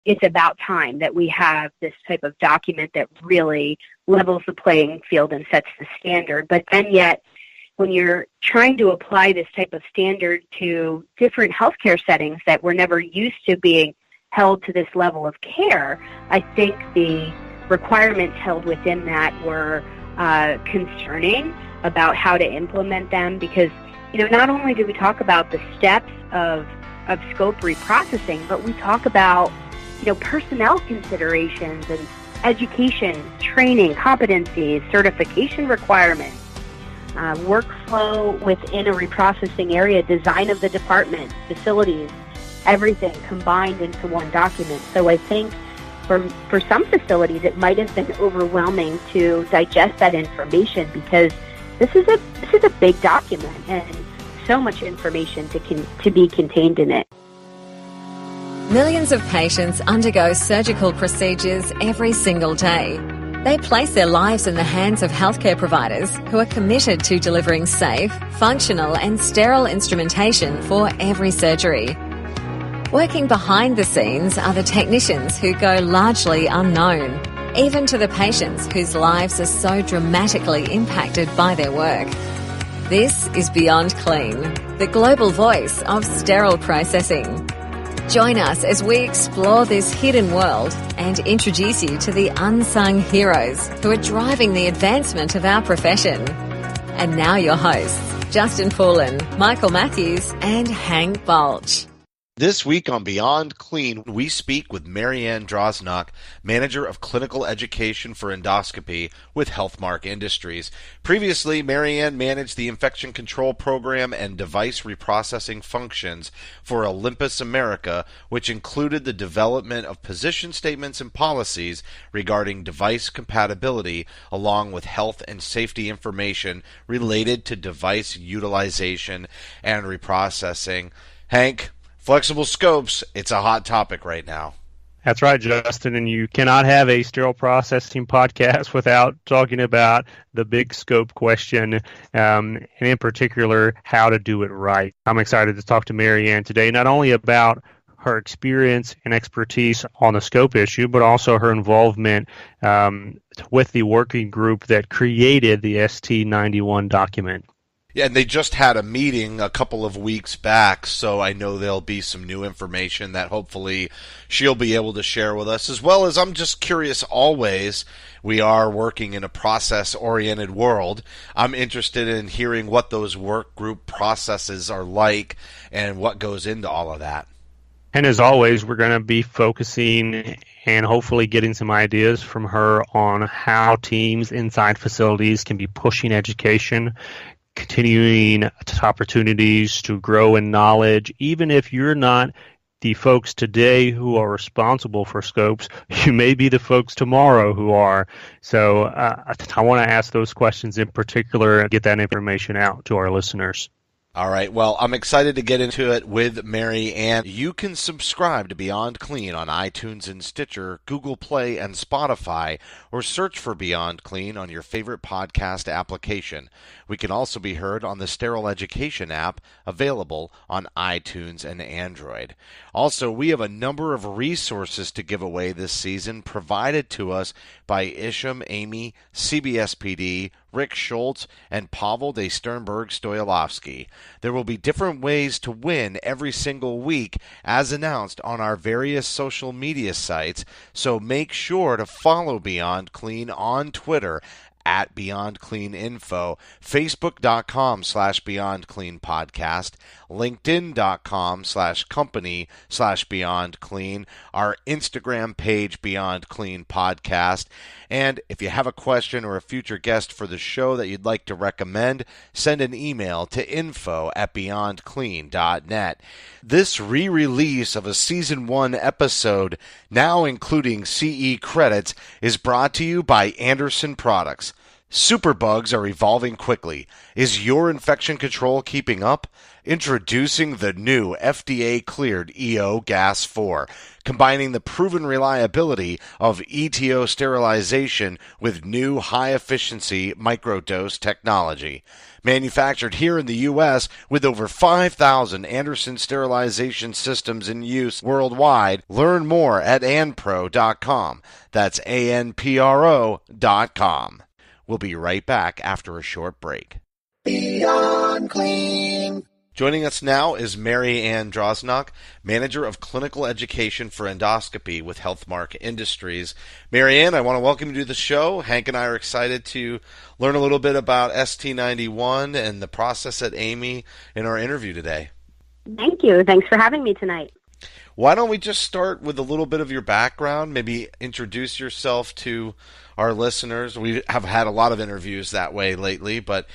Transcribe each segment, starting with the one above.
it's about time that we have this type of document that really levels the playing field and sets the standard. But then yet, when you're trying to apply this type of standard to different healthcare settings that were never used to being held to this level of care, I think the requirements held within that were concerning about how to implement them, because not only do we talk about the steps of scope reprocessing, but we talk about personnel considerations and education, training, competencies, certification requirements, workflow within a reprocessing area, design of the department, facilities, everything combined into one document. So I think for some facilities, it might have been overwhelming to digest that information, because this is a big document and so much information to be contained in it. Millions of patients undergo surgical procedures every single day. They place their lives in the hands of healthcare providers who are committed to delivering safe, functional and sterile instrumentation for every surgery. Working behind the scenes are the technicians who go largely unknown, even to the patients whose lives are so dramatically impacted by their work. This is Beyond Clean, the global voice of sterile processing. Join us as we explore this hidden world and introduce you to the unsung heroes who are driving the advancement of our profession. And now your hosts, Justin Poulin, Michael Matthews and Hank Balch. This week on Beyond Clean, we speak with Mary Ann Drosnock, Manager of Clinical Education for Endoscopy with Healthmark Industries. Previously, Mary Ann managed the infection control program and device reprocessing functions for Olympus America, which included the development of position statements and policies regarding device compatibility, along with health and safety information related to device utilization and reprocessing. Hank, flexible scopes, it's a hot topic right now. That's right, Justin, and you cannot have a sterile processing podcast without talking about the big scope question, and in particular, how to do it right. I'm excited to talk to Mary Ann today, not only about her experience and expertise on the scope issue, but also her involvement with the working group that created the ST91 document. Yeah, and they just had a meeting a couple of weeks back, so I know there'll be some new information that hopefully she'll be able to share with us, as well as I'm just curious always. We are working in a process-oriented world. I'm interested in hearing what those work group processes are like and what goes into all of that. And as always, we're going to be focusing and hopefully getting some ideas from her on how teams inside facilities can be pushing education, continuing opportunities to grow in knowledge. Even if you're not the folks today who are responsible for scopes, you may be the folks tomorrow who are. So I want to ask those questions in particular and get that information out to our listeners. All right, well, I'm excited to get into it with Mary Ann. You can subscribe to Beyond Clean on iTunes and Stitcher, Google Play, and Spotify, or search for Beyond Clean on your favorite podcast application. We can also be heard on the Sterile Education app, available on iTunes and Android. Also, we have a number of resources to give away this season provided to us by Isham, Amy, CBSPD, Rick Schultz, and Pavel de Sternberg-Stoyalovsky. There will be different ways to win every single week as announced on our various social media sites, so make sure to follow Beyond Clean on Twitter at Beyond Clean Info, Facebook.com/Beyond Clean Podcast, LinkedIn.com/company/Beyond Clean, our Instagram page Beyond Clean Podcast. And if you have a question or a future guest for the show that you'd like to recommend, send an email to info@beyondclean.net. This re-release of a Season 1 episode, now including CE credits, is brought to you by Anderson Products. Superbugs are evolving quickly. Is your infection control keeping up? Introducing the new FDA-cleared EO Gas 4, combining the proven reliability of ETO sterilization with new high-efficiency microdose technology. Manufactured here in the U.S. with over 5,000 Anderson sterilization systems in use worldwide. Learn more at anpro.com. That's ANPRO.com. We'll be right back after a short break. Beyond Clean. Joining us now is Mary Ann Drosnock, Manager of Clinical Education for Endoscopy with Healthmark Industries. Mary Ann, I want to welcome you to the show. Hank and I are excited to learn a little bit about ST91 and the process at AAMI in our interview today. Thank you. Thanks for having me tonight. Why don't we just start with a little bit of your background, maybe introduce yourself to our listeners. We have had a lot of interviews that way lately, but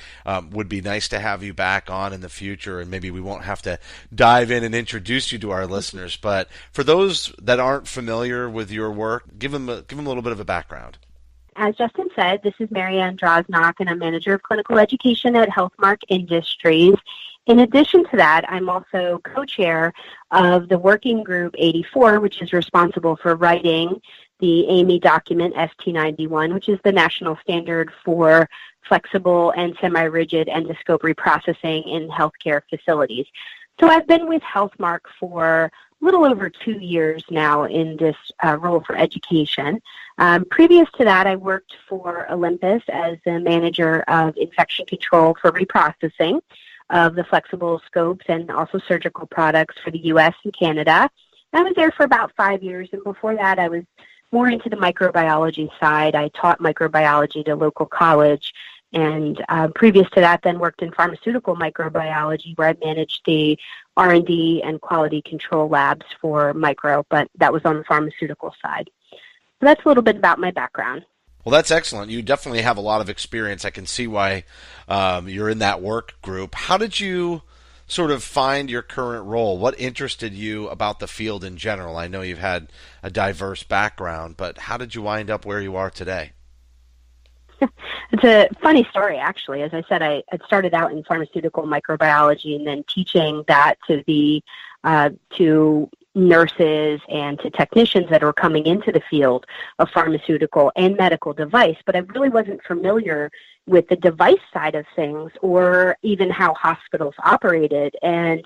would be nice to have you back on in the future, and maybe we won't have to dive in and introduce you to our listeners. But for those that aren't familiar with your work, give them a little bit of a background. As Justin said, this is Mary Ann Drosnock, and I'm Manager of Clinical Education at Healthmark Industries. In addition to that, I'm also co-chair of the Working Group 84, which is responsible for writing the AAMI document ST91, which is the national standard for flexible and semi-rigid endoscope reprocessing in healthcare facilities. So I've been with Healthmark for a little over 2 years now in this role for education. Previous to that, I worked for Olympus as the manager of infection control for reprocessing of the flexible scopes and also surgical products for the U.S. and Canada. I was there for about 5 years, and before that I was more into the microbiology side. I taught microbiology at a local college, and previous to that then worked in pharmaceutical microbiology, where I managed the R&D and quality control labs for micro, but that was on the pharmaceutical side. So that's a little bit about my background. Well, that's excellent. You definitely have a lot of experience. I can see why you're in that work group. How did you sort of find your current role? What interested you about the field in general? I know you've had a diverse background, but how did you wind up where you are today? It's a funny story, actually. As I said, I had started out in pharmaceutical microbiology and then teaching that to nurses and to technicians that were coming into the field of pharmaceutical and medical device, but I really wasn't familiar with the device side of things or even how hospitals operated. And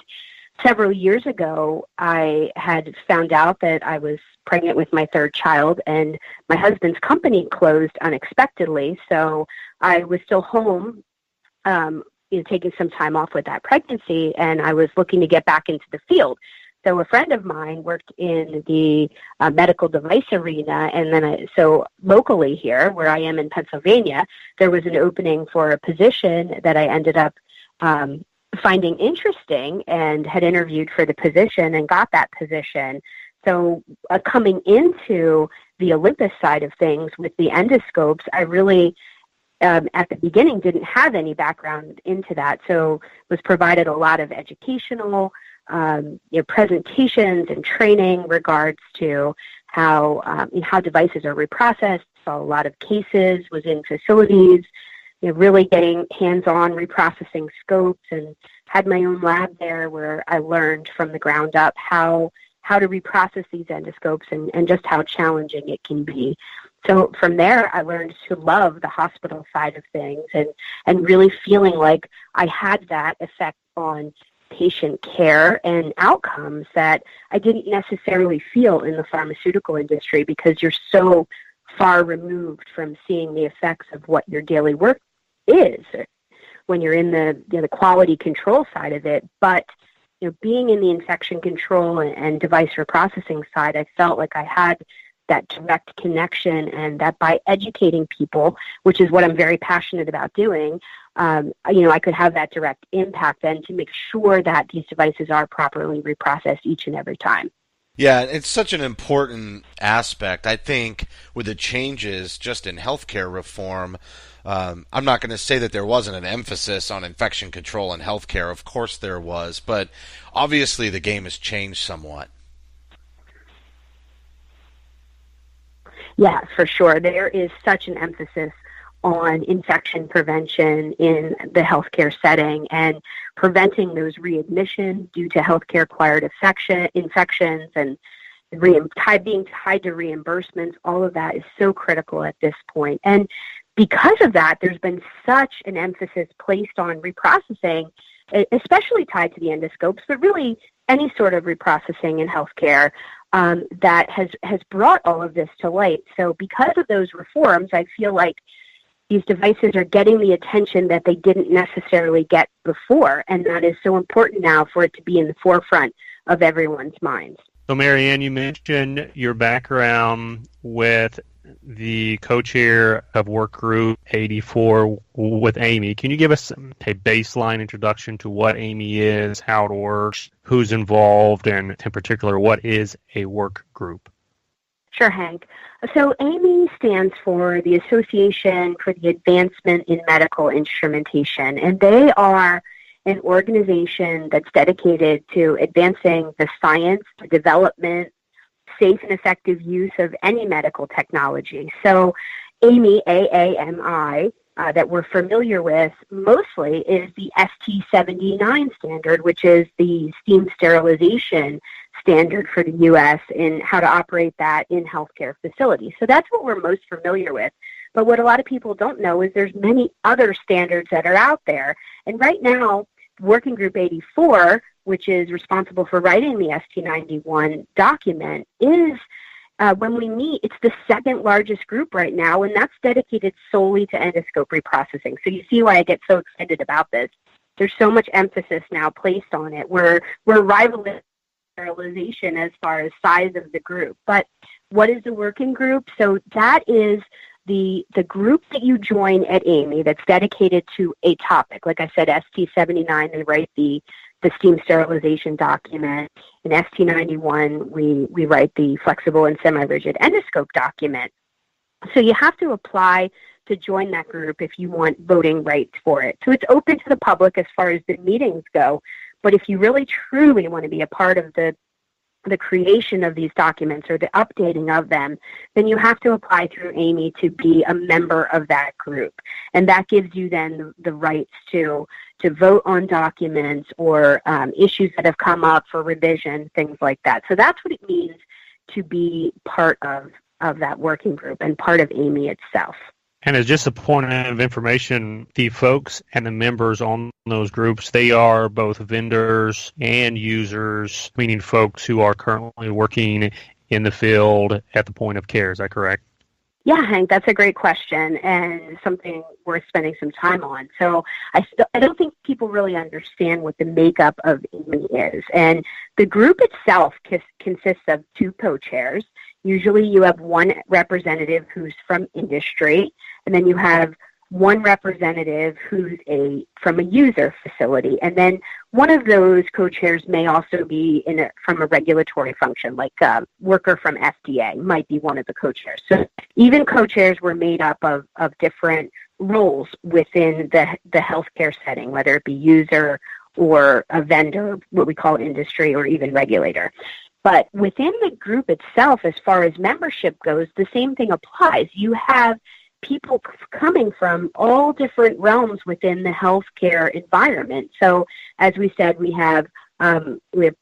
several years ago, I had found out that I was pregnant with my third child, and my husband's company closed unexpectedly, so I was still home taking some time off with that pregnancy, and I was looking to get back into the field. So a friend of mine worked in the medical device arena, and then so locally here, where I am in Pennsylvania, there was an opening for a position that I ended up finding interesting and had interviewed for the position and got that position. So coming into the Olympus side of things with the endoscopes, I really at the beginning didn't have any background into that, so was provided a lot of educational presentations and training regards to how devices are reprocessed. Saw a lot of cases, was in facilities, really getting hands-on reprocessing scopes, and had my own lab there where I learned from the ground up how to reprocess these endoscopes and just how challenging it can be. So from there, I learned to love the hospital side of things and really feeling like I had that effect on patient care and outcomes that I didn't necessarily feel in the pharmaceutical industry, because you're so far removed from seeing the effects of what your daily work is when you're in the quality control side of it. But being in the infection control and device reprocessing side, I felt like I had that direct connection, and that by educating people, which is what I'm very passionate about doing, I could have that direct impact then to make sure that these devices are properly reprocessed each and every time. Yeah, it's such an important aspect. I think with the changes just in healthcare reform, I'm not going to say that there wasn't an emphasis on infection control in healthcare. Of course there was, but obviously the game has changed somewhat. Yeah, for sure. There is such an emphasis on infection prevention in the healthcare setting and preventing those readmissions due to healthcare-acquired infections and being tied to reimbursements. All of that is so critical at this point. And because of that, there's been such an emphasis placed on reprocessing, especially tied to the endoscopes, but really any sort of reprocessing in healthcare that has brought all of this to light. So because of those reforms, I feel like these devices are getting the attention that they didn't necessarily get before, and that is so important now for it to be in the forefront of everyone's minds. So, Mary Ann, you mentioned your background with the co-chair of Workgroup 84 with AAMI. Can you give us a baseline introduction to what AAMI is, how it works, who's involved, and in particular, what is a work group? Sure, Hank. So AAMI stands for the Association for the Advancement in Medical Instrumentation, and they are an organization that's dedicated to advancing the science, the development, safe and effective use of any medical technology. So AAMI, AAMI, that we're familiar with mostly is the ST91 standard, which is the steam sterilization standard for the U.S. in how to operate that in healthcare facilities. So that's what we're most familiar with. But what a lot of people don't know is there's many other standards that are out there. And right now, Working Group 84, which is responsible for writing the ST91 document, is, when we meet, it's the second largest group right now, and that's dedicated solely to endoscope reprocessing. So you see why I get so excited about this. There's so much emphasis now placed on it. We're rivaling sterilization as far as size of the group. But what is the working group? So that is the group that you join at AAMI that's dedicated to a topic. Like I said, ST79, they write the steam sterilization document. In ST91, we write the flexible and semi-rigid endoscope document. So you have to apply to join that group if you want voting rights for it. So it's open to the public as far as the meetings go. But if you really truly want to be a part of the creation of these documents or the updating of them, then you have to apply through AAMI to be a member of that group. And that gives you then the rights to vote on documents or issues that have come up for revision, things like that. So that's what it means to be part of that working group and part of AAMI itself. And as just a point of information, the folks and the members on those groups, they are both vendors and users, meaning folks who are currently working in the field at the point of care. Is that correct? Yeah, Hank, that's a great question and something worth spending some time on. So I don't think people really understand what the makeup of AAMI is. And the group itself consists of two co-chairs. Usually you have one representative who's from industry, and then you have one representative who's from a user facility. And then one of those co-chairs may also be from a regulatory function, like a worker from FDA might be one of the co-chairs. So even co-chairs were made up of different roles within the healthcare setting, whether it be user or a vendor, what we call industry, or even regulator. But within the group itself, as far as membership goes, the same thing applies. You have people coming from all different realms within the healthcare environment. So as we said, we have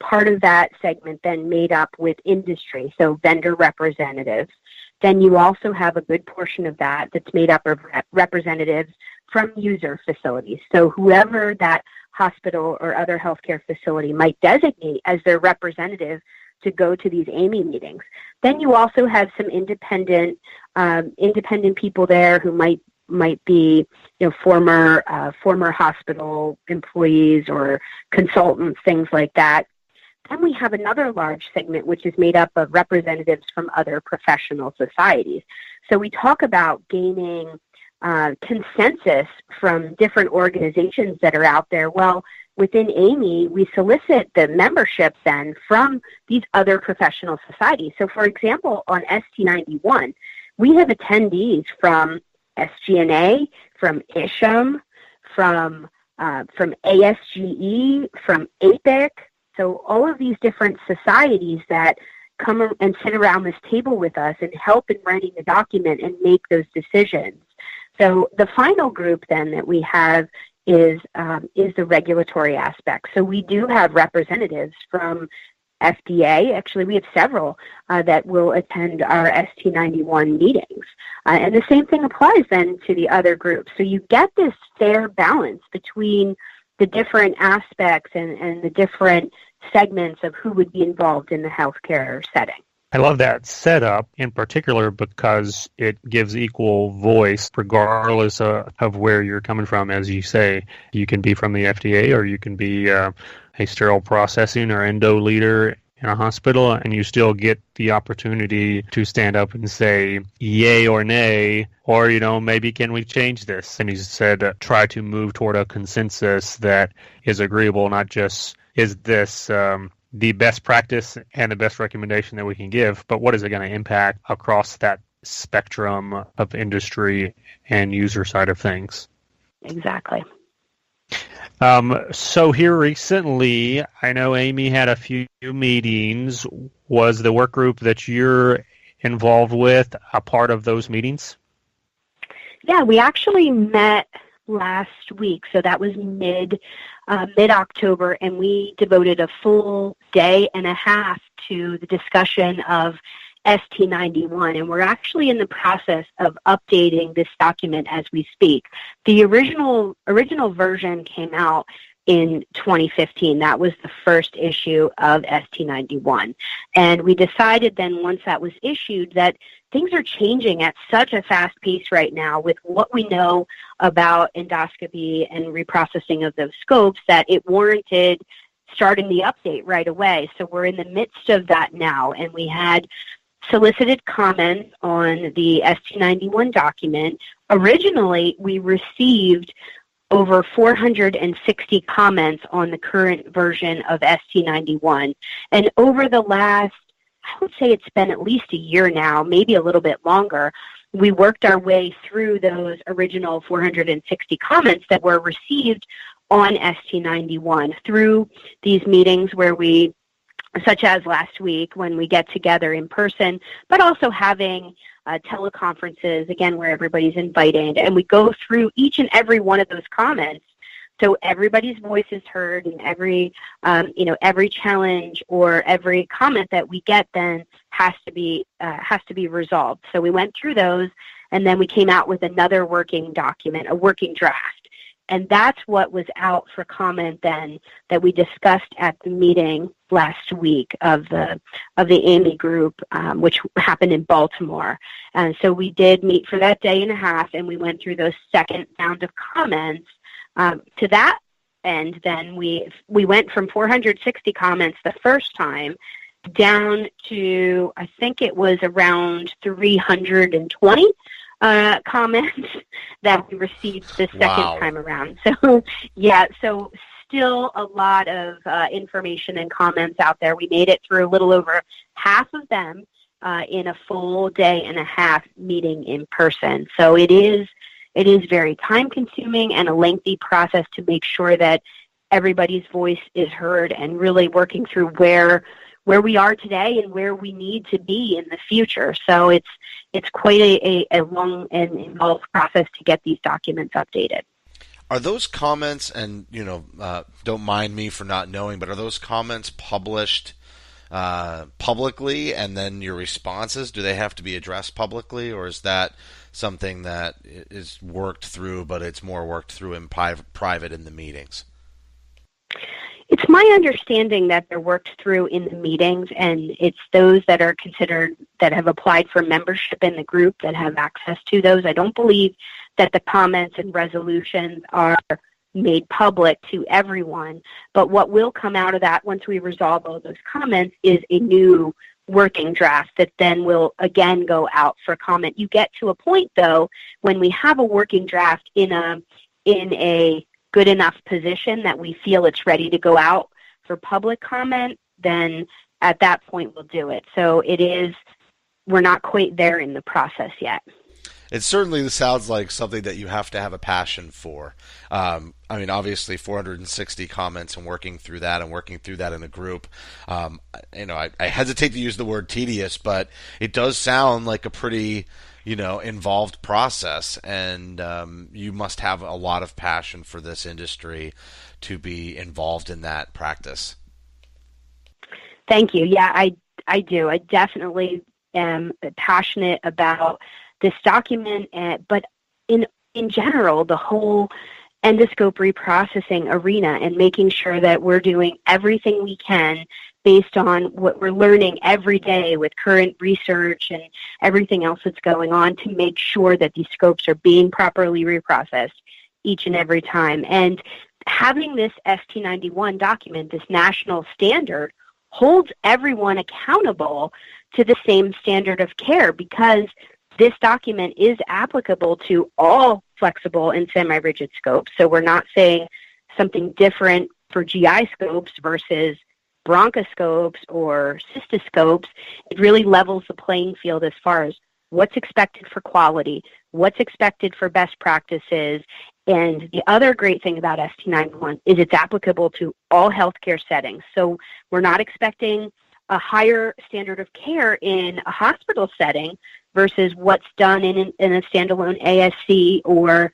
part of that segment then made up with industry, so vendor representatives. Then you also have a good portion of that that's made up of representatives from user facilities. So whoever that hospital or other healthcare facility might designate as their representative to go to these AAMI meetings. Then you also have some independent people there who might be, former hospital employees or consultants, things like that. Then we have another large segment which is made up of representatives from other professional societies. So we talk about gaining consensus from different organizations that are out there. Well, within AAMI, we solicit the membership then from these other professional societies. So, for example, on ST91, we have attendees from SGNA, from ISHM, from ASGE, from APIC. So all of these different societies that come and sit around this table with us and help in writing the document and make those decisions. So the final group then that we have is the regulatory aspect. So we do have representatives from FDA. Actually, we have several that will attend our ST91 meetings. And the same thing applies then to the other groups. So you get this fair balance between the different aspects and the different segments of who would be involved in the healthcare setting. I love that setup in particular because it gives equal voice regardless of where you're coming from. As you say, you can be from the FDA or you can be a sterile processing or endo leader in a hospital, and you still get the opportunity to stand up and say yay or nay, or, maybe can we change this? And he said try to move toward a consensus that is agreeable, not just is this the best practice and the best recommendation that we can give, but what is it going to impact across that spectrum of industry and user side of things? Exactly. So here recently, I know Amy had a few meetings. Was the work group that you're involved with a part of those meetings? Yeah, we actually met last week, so that was mid-October, and we devoted a full day and a half to the discussion of ST91, and we're actually in the process of updating this document as we speak. The original version came out in 2015. That was the first issue of ST91. And we decided then once that was issued that things are changing at such a fast pace right now with what we know about endoscopy and reprocessing of those scopes that it warranted starting the update right away. So we're in the midst of that now, and we had solicited comments on the ST91 document. Originally, we received over 460 comments on the current version of ST91. And over the last, I would say it's been at least a year now, maybe a little bit longer, we worked our way through those original 460 comments that were received on ST91 through these meetings where we, such as last week when we get together in person, but also having teleconferences, again, where everybody's invited, and we go through each and every one of those comments so everybody's voice is heard, and every challenge or every comment that we get then has to be resolved. So we went through those, and then we came out with another working document, a working draft. And that's what was out for comment then that we discussed at the meeting last week of the AAMI group, which happened in Baltimore. And so we did meet for that day and a half, and we went through those second round of comments. To that end, then we went from 460 comments the first time down to, I think it was around 320 comments that we received the second time around. So, yeah, so still a lot of information and comments out there. We made it through a little over half of them in a full day and a half meeting in person. So it is very time-consuming and a lengthy process to make sure that everybody's voice is heard, and really working through where we are today and where we need to be in the future. So it's quite a long and involved process to get these documents updated. Are those comments, and don't mind me for not knowing, but are those comments published publicly, and then your responses, do they have to be addressed publicly, or is that something that is worked through, but it's more worked through in private in the meetings? It's my understanding that they're worked through in the meetings, and it's those that are considered that have applied for membership in the group that have access to those. I don't believe that the comments and resolutions are made public to everyone, but what will come out of that once we resolve all those comments is a new working draft that then will again go out for comment. You get to a point, though, when we have a working draft in a good enough position that we feel it's ready to go out for public comment, then at that point we'll do it. So we're not quite there in the process yet. It certainly sounds like something that you have to have a passion for. Obviously 460 comments and working through that in a group. I hesitate to use the word tedious, but it does sound like a pretty involved process, and you must have a lot of passion for this industry to be involved in that practice. Thank you. Yeah, I do. I definitely am passionate about this document, but in general, the whole endoscope reprocessing arena, and making sure that we're doing everything we can based on what we're learning every day with current research and everything else that's going on to make sure that these scopes are being properly reprocessed each and every time. And having this ST91 document, this national standard, holds everyone accountable to the same standard of care, because this document is applicable to all flexible and semi-rigid scopes. So we're not saying something different for GI scopes versus bronchoscopes or cystoscopes. It really levels the playing field as far as what's expected for quality, what's expected for best practices. And the other great thing about ST91 is it's applicable to all healthcare settings. So we're not expecting a higher standard of care in a hospital setting versus what's done in a standalone ASC or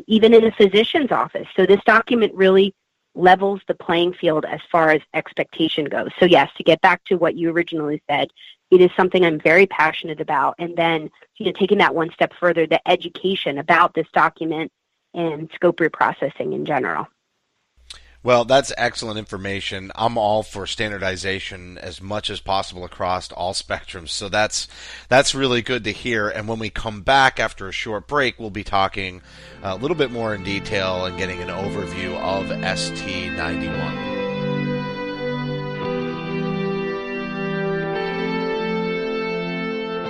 even in a physician's office. So this document really levels the playing field as far as expectation goes. So yes, to get back to what you originally said, it is something I'm very passionate about. And then, taking that one step further, the education about this document and scope reprocessing in general. Well, that's excellent information. I'm all for standardization as much as possible across all spectrums. So that's really good to hear. And when we come back after a short break, we'll be talking a little bit more in detail and getting an overview of ST91.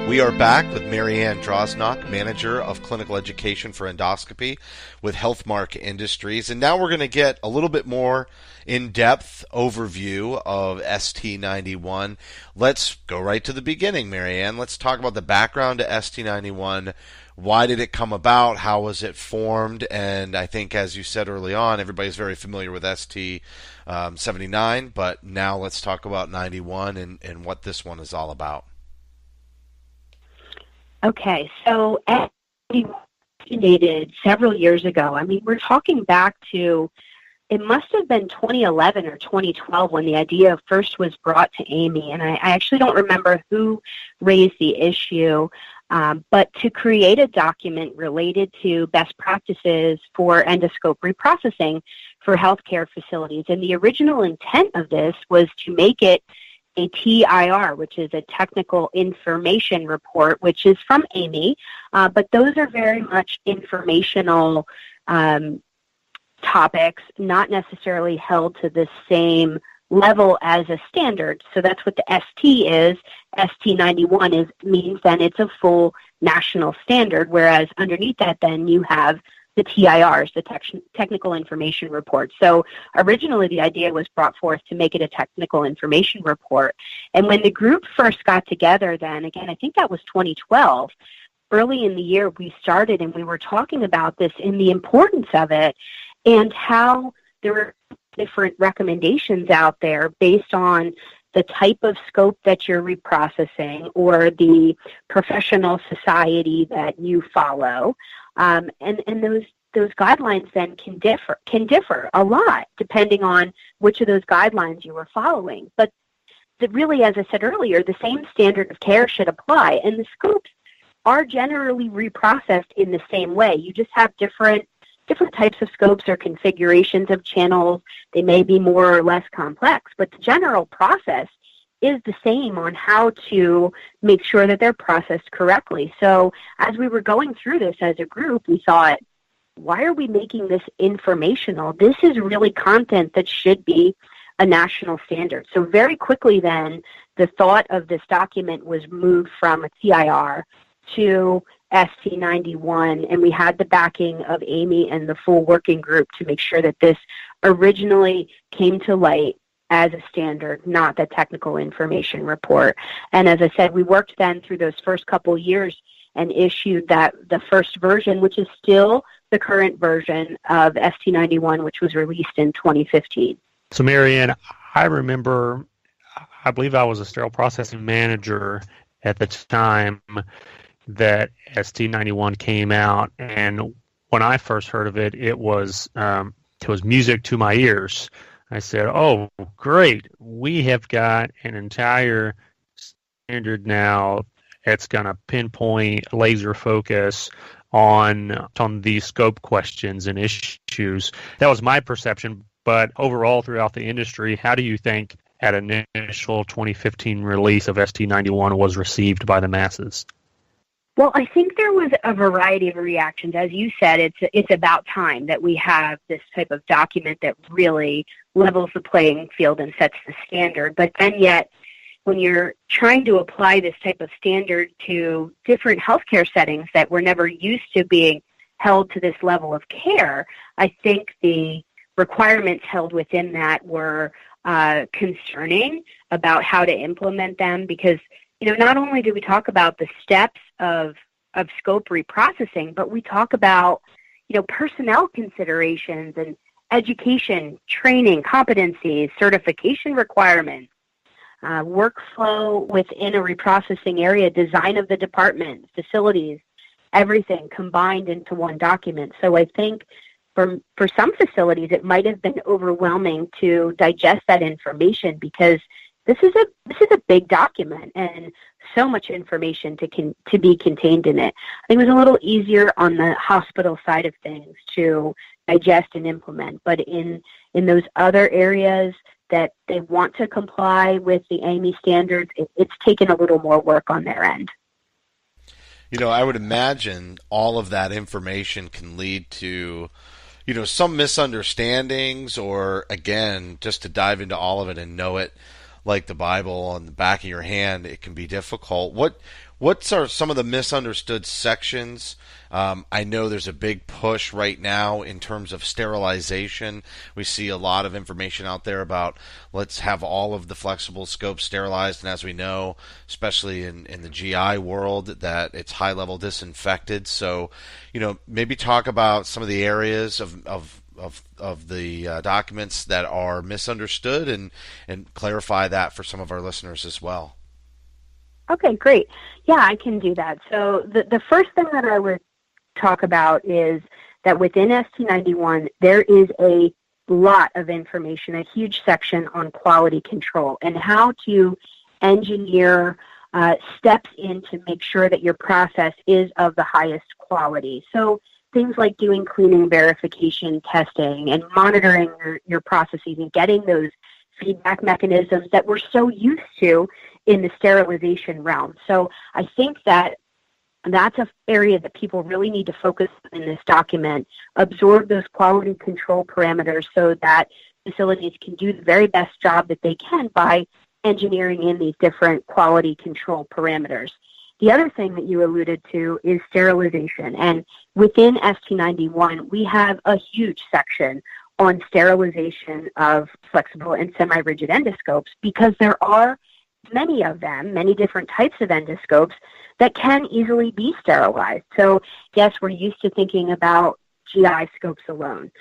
We are back with Mary Ann Drosnock, Manager of Clinical Education for Endoscopy with Healthmark Industries. And now we're going to get a little bit more in-depth overview of ST91. Let's go right to the beginning, Mary Ann. Let's talk about the background to ST91. Why did it come about? How was it formed? And I think, as you said early on, everybody's very familiar with ST79, but now let's talk about 91 and what this one is all about. Okay, so originated several years ago. I mean, we're talking back to, it must have been 2011 or 2012 when the idea first was brought to AAMI, and I actually don't remember who raised the issue, but to create a document related to best practices for endoscope reprocessing for healthcare facilities. And the original intent of this was to make it a TIR, which is a technical information report, which is from AAMI, but those are very much informational topics, not necessarily held to the same level as a standard. So that's what the ST is. ST91 means then it's a full national standard, whereas underneath that then you have the TIRs, the technical information report. So originally the idea was brought forth to make it a technical information report. And when the group first got together then, again, I think that was 2012, early in the year we started and we were talking about this and the importance of it and how there were different recommendations out there based on the type of scope that you're reprocessing or the professional society that you follow. And those guidelines then can differ a lot depending on which of those guidelines you were following. But really, as I said earlier, the same standard of care should apply, and the scopes are generally reprocessed in the same way. You just have different types of scopes or configurations of channels. They may be more or less complex, but the general process is the same on how to make sure that they're processed correctly. So as we were going through this as a group, we thought, why are we making this informational? This is really content that should be a national standard. So very quickly then, the thought of this document was moved from a TIR to ST91, and we had the backing of AAMI and the full working group to make sure that this originally came to light as a standard, not the technical information report. And as I said, we worked then through those first couple years and issued the first version, which is still the current version of ST91, which was released in 2015. So, Mary Ann, I remember, I believe I was a sterile processing manager at the time. that ST91 came out, and when I first heard of it, it was music to my ears. I said, "Oh, great! We have got an entire standard now. It's going to pinpoint, laser focus on these scope questions and issues." That was my perception. But overall, throughout the industry, how do you think an initial 2015 release of ST91 was received by the masses? Well, I think there was a variety of reactions. As you said, it's about time that we have this type of document that really levels the playing field and sets the standard. But then yet, when you're trying to apply this type of standard to different healthcare settings that were never used to being held to this level of care, I think the requirements held within that were concerning about how to implement them, because not only do we talk about the steps of scope reprocessing, but we talk about personnel considerations and education, training, competencies, certification requirements, workflow within a reprocessing area, design of the department, facilities, everything combined into one document. So I think for some facilities, it might have been overwhelming to digest that information, because this is a big document and so much information to be contained in it. I think it was a little easier on the hospital side of things to digest and implement, but in those other areas that they want to comply with the AAMI standards, it's taken a little more work on their end. I would imagine all of that information can lead to some misunderstandings, or again, just to dive into all of it and know it like the Bible on the back of your hand, it can be difficult. What are some of the misunderstood sections? I know there's a big push right now in terms of sterilization. We see a lot of information out there about let's have all of the flexible scopes sterilized, and as we know, especially in the GI world, that it's high-level disinfected. So, maybe talk about some of the areas of the documents that are misunderstood and clarify that for some of our listeners as well. Okay, great. Yeah, I can do that. So the first thing that I would talk about is that within ST91, there is a lot of information, a huge section on quality control and how to engineer steps in to make sure that your process is of the highest quality. So things like doing cleaning, verification, testing, and monitoring your processes and getting those feedback mechanisms that we're so used to in the sterilization realm. So I think that that's an area that people really need to focus on in this document, absorb those quality control parameters so that facilities can do the very best job that they can by engineering in these different quality control parameters. The other thing that you alluded to is sterilization. And within ST91, we have a huge section on sterilization of flexible and semi-rigid endoscopes, because there are many of them, many different types of endoscopes that can easily be sterilized. So yes, we're used to thinking about GI scopes alone,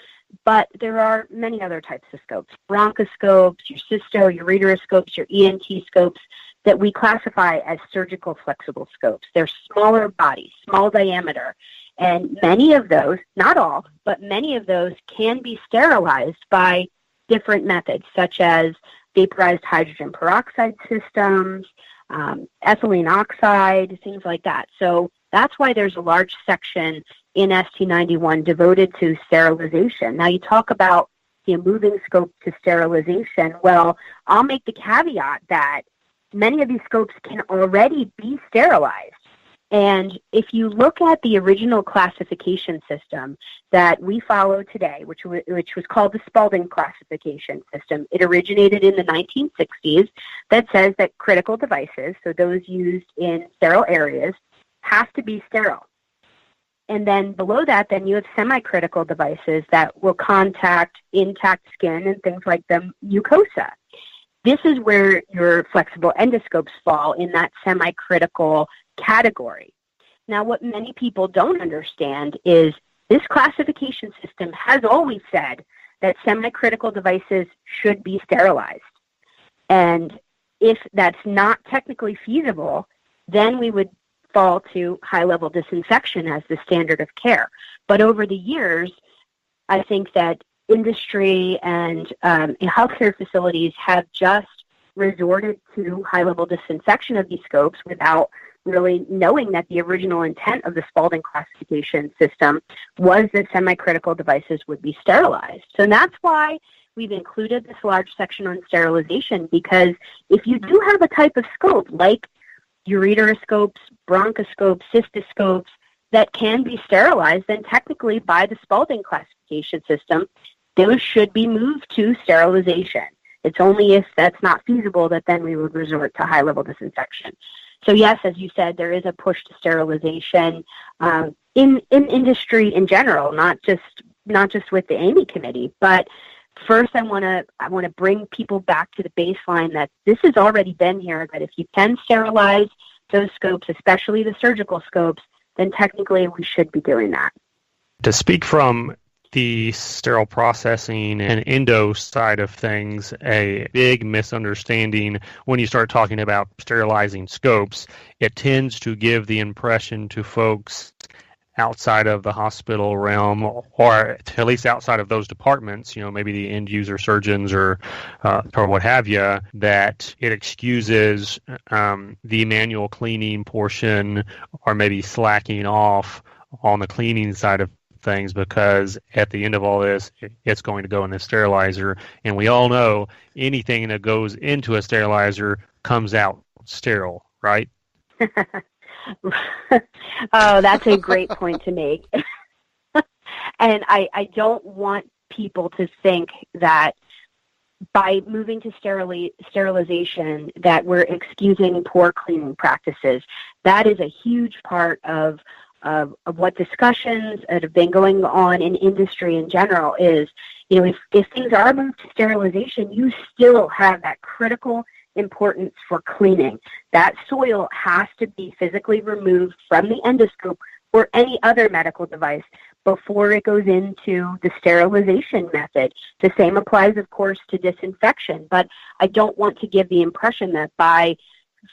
but there are many other types of scopes, bronchoscopes, your cysto, your ureteroscopes, your ENT scopes, that we classify as surgical flexible scopes. They're smaller bodies, small diameter, and many of those, not all, but many of those can be sterilized by different methods, such as vaporized hydrogen peroxide systems, ethylene oxide, things like that. So that's why there's a large section in ST91 devoted to sterilization. Now you talk about moving scope to sterilization. Well, I'll make the caveat that many of these scopes can already be sterilized. And if you look at the original classification system that we follow today, which was called the Spalding classification system, it originated in the 1960s, that says that critical devices, so those used in sterile areas, have to be sterile. And then below that, then you have semi-critical devices that will contact intact skin and things like the mucosa. This is where your flexible endoscopes fall in that semi-critical category. Now, what many people don't understand is this classification system has always said that semi-critical devices should be sterilized. And if that's not technically feasible, then we would fall to high-level disinfection as the standard of care. But over the years, I think that industry and healthcare facilities have just resorted to high-level disinfection of these scopes without really knowing that the original intent of the Spalding classification system was that semi-critical devices would be sterilized. So that's why we've included this large section on sterilization, because if you do have a type of scope like ureteroscopes, bronchoscopes, cystoscopes that can be sterilized, then technically by the Spalding classification system, those should be moved to sterilization. It's only if that's not feasible that then we would resort to high-level disinfection. So yes, as you said, there is a push to sterilization in industry in general, not just with the AAMI committee. But first, I want to bring people back to the baseline that this has already been here. That if you can sterilize those scopes, especially the surgical scopes, then technically we should be doing that. To speak from the sterile processing and endo side of things, a big misunderstanding when you start talking about sterilizing scopes, it tends to give the impression to folks outside of the hospital realm, or at least outside of those departments, maybe the end user surgeons or what have you, that it excuses the manual cleaning portion, or maybe slacking off on the cleaning side of things, because at the end of all this, it's going to go in the sterilizer, and we all know anything that goes into a sterilizer comes out sterile, right? Oh, that's a great point to make. And I don't want people to think that by moving to sterilization that we're excusing poor cleaning practices. That is a huge part of what discussions that have been going on in industry in general is, if things are moved to sterilization, you still have that critical importance for cleaning. That soil has to be physically removed from the endoscope or any other medical device before it goes into the sterilization method. The same applies, of course, to disinfection, but I don't want to give the impression that by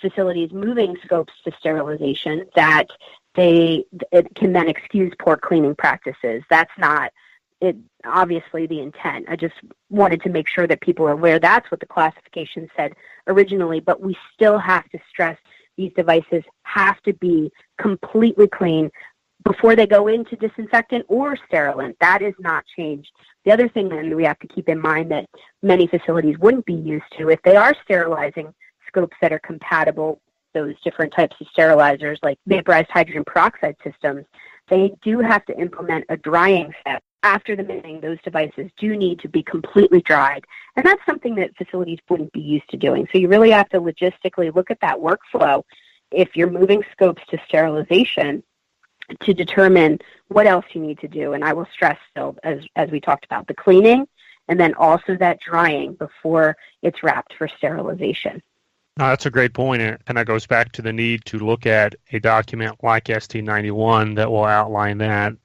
facilities moving scopes to sterilization that it can then excuse poor cleaning practices. That's not obviously the intent. I just wanted to make sure that people are aware that's what the classification said originally, but we still have to stress these devices have to be completely clean before they go into disinfectant or sterilant. That is not changed. The other thing then we have to keep in mind that many facilities wouldn't be used to, if they are sterilizing scopes that are compatible, those different types of sterilizers like vaporized hydrogen peroxide systems, they do have to implement a drying step. After the milling, those devices do need to be completely dried. And that's something that facilities wouldn't be used to doing. So you really have to logistically look at that workflow if you're moving scopes to sterilization to determine what else you need to do. And I will stress still, as we talked about, the cleaning and then also that drying before it's wrapped for sterilization. That's a great point, and that goes back to the need to look at a document like ST91 that will outline that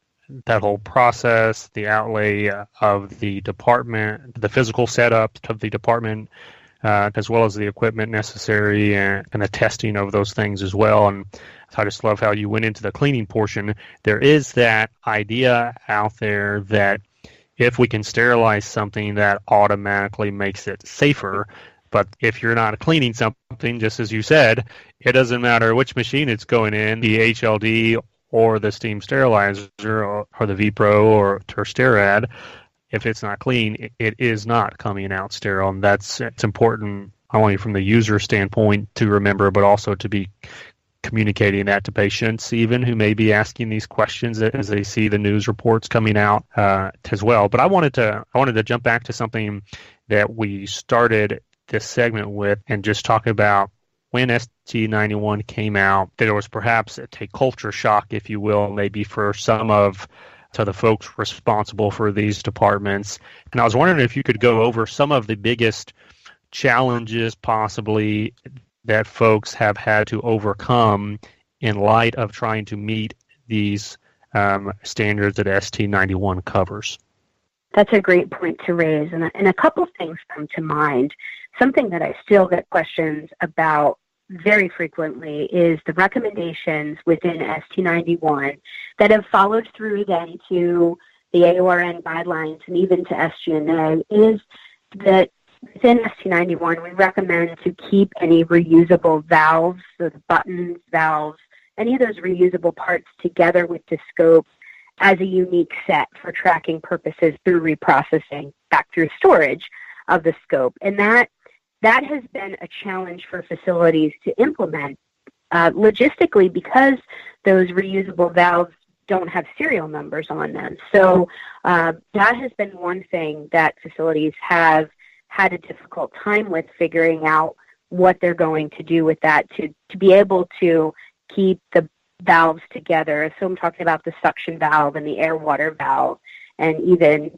whole process, the outlay of the department, the physical setup of the department, as well as the equipment necessary and the testing of those things as well. And I just love how you went into the cleaning portion. There is that idea out there that if we can sterilize something, that automatically makes it safer. But if you're not cleaning something, just as you said, it doesn't matter which machine it's going in, the HLD or the steam sterilizer or the VPRO or Stirad, if it's not clean, it is not coming out sterile. And it's important not only from the user standpoint to remember, but also to be communicating that to patients, even who may be asking these questions as they see the news reports coming out as well. But I wanted to jump back to something that we started this segment with and just talk about when ST91 came out. There was perhaps a culture shock, if you will, maybe for some of the folks responsible for these departments. And I was wondering if you could go over some of the biggest challenges possibly that folks have had to overcome in light of trying to meet these standards that ST91 covers. That's a great point to raise, and a couple things come to mind. Something that I still get questions about very frequently is the recommendations within ST91 that have followed through then to the AORN guidelines and even to SG&A is that within ST91 we recommend to keep any reusable valves, so the buttons, valves, any of those reusable parts together with the scope as a unique set for tracking purposes through reprocessing back through storage of the scope. And that has been a challenge for facilities to implement logistically because those reusable valves don't have serial numbers on them. So that has been one thing that facilities have had a difficult time with figuring out what they're going to do with that to be able to keep the valves together. So I'm talking about the suction valve and the air-water valve and even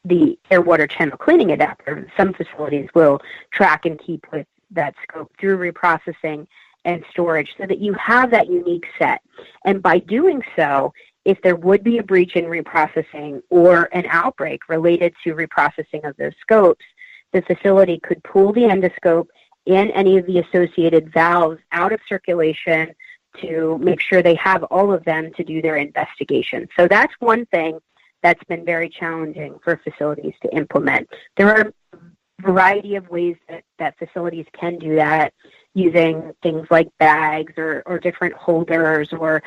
the air-water channel cleaning adapter. Some facilities will track and keep with that scope through reprocessing and storage so that you have that unique set. And by doing so, if there would be a breach in reprocessing or an outbreak related to reprocessing of those scopes, the facility could pull the endoscope and any of the associated valves out of circulation to make sure they have all of them to do their investigation. So that's one thing that's been very challenging for facilities to implement. There are a variety of ways that facilities can do that using things like bags or different holders, or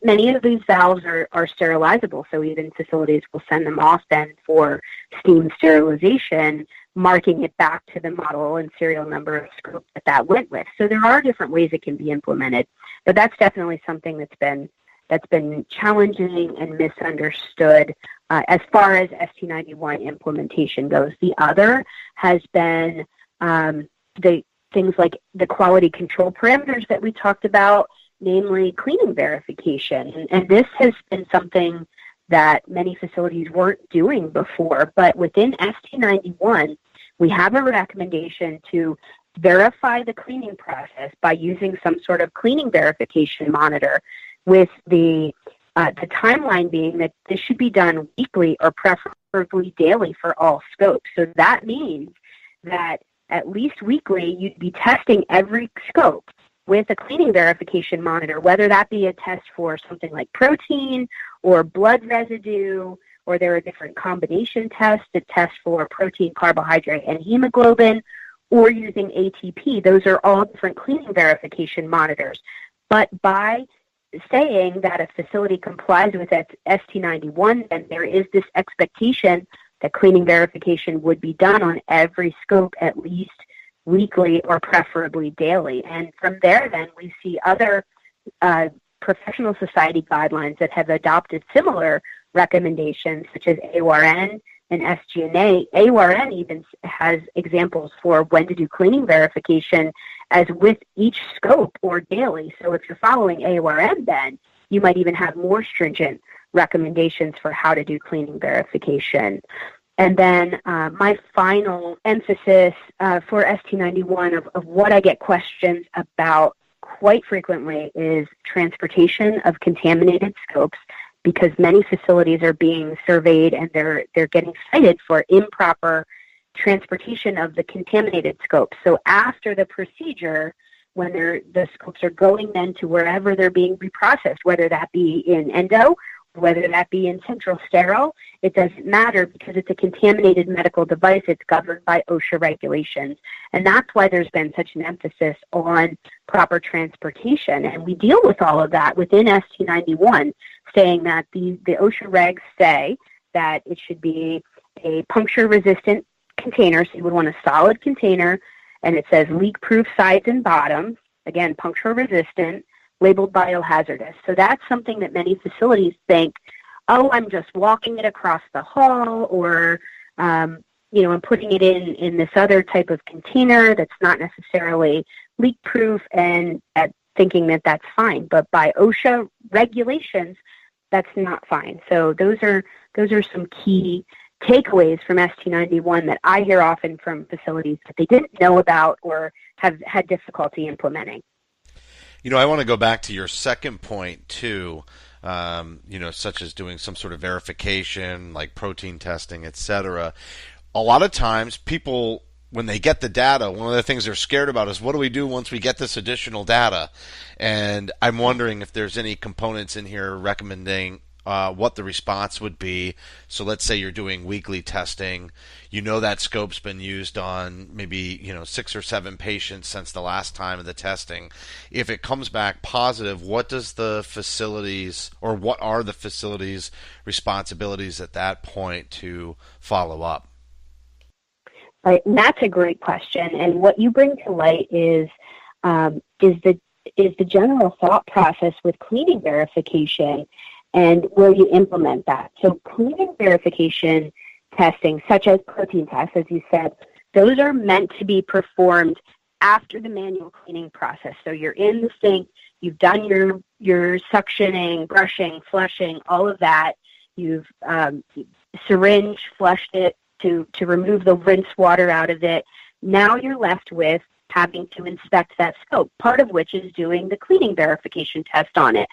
many of these valves are sterilizable, so even facilities will send them off then for steam sterilization, marking it back to the model and serial number of scope that went with. So there are different ways it can be implemented, but that's definitely something that's been challenging and misunderstood as far as ST91 implementation goes. The other has been the things like the quality control parameters that we talked about, namely cleaning verification. And this has been something that many facilities weren't doing before, but within ST91, we have a recommendation to verify the cleaning process by using some sort of cleaning verification monitor, with the timeline being that this should be done weekly or preferably daily for all scopes. So that means that at least weekly you'd be testing every scope with a cleaning verification monitor, whether that be a test for something like protein or blood residue, or there are different combination tests that test for protein, carbohydrate, and hemoglobin, or using ATP. Those are all different cleaning verification monitors. But by saying that a facility complies with ST91, then there is this expectation that cleaning verification would be done on every scope at least weekly or preferably daily. And from there, then, we see other professional society guidelines that have adopted similar recommendations, such as AORN and SG&A. AORN even has examples for when to do cleaning verification as with each scope or daily. So if you're following AORN, then you might even have more stringent recommendations for how to do cleaning verification. And then my final emphasis for ST91 of what I get questions about quite frequently is transportation of contaminated scopes, because many facilities are being surveyed and they're getting cited for improper transportation of the contaminated scopes. So after the procedure, when the scopes are going then to wherever they're being reprocessed, whether that be in endo, whether that be in central sterile, it doesn't matter because it's a contaminated medical device. It's governed by OSHA regulations. And that's why there's been such an emphasis on proper transportation. And we deal with all of that within ST91, saying that the OSHA regs say that it should be a puncture-resistant container. So you would want a solid container, and it says leak-proof sides and bottoms, again, puncture-resistant, labeled biohazardous. So that's something that many facilities think, oh, I'm just walking it across the hall, or I'm putting it in this other type of container that's not necessarily leak-proof, and thinking that that's fine. But by OSHA regulations, that's not fine. So those are some key takeaways from ST91 that I hear often from facilities that they didn't know about or have had difficulty implementing. I want to go back to your second point, too, such as doing some sort of verification, like protein testing, etc. A lot of times people when they get the data, one of the things they're scared about is what do we do once we get this additional data? And I'm wondering if there's any components in here recommending what the response would be. So let's say you're doing weekly testing. You know that scope's been used on maybe 6 or 7 patients since the last time of the testing. If it comes back positive, what does the facilities, or what are the facilities' responsibilities at that point to follow up? Right, and that's a great question. And what you bring to light is the general thought process with cleaning verification and where you implement that. So cleaning verification testing, such as protein tests, as you said, those are meant to be performed after the manual cleaning process. So you're in the sink, you've done your suctioning, brushing, flushing, all of that. You've syringe, flushed it to remove the rinse water out of it. Now you're left with having to inspect that scope, part of which is doing the cleaning verification test on it.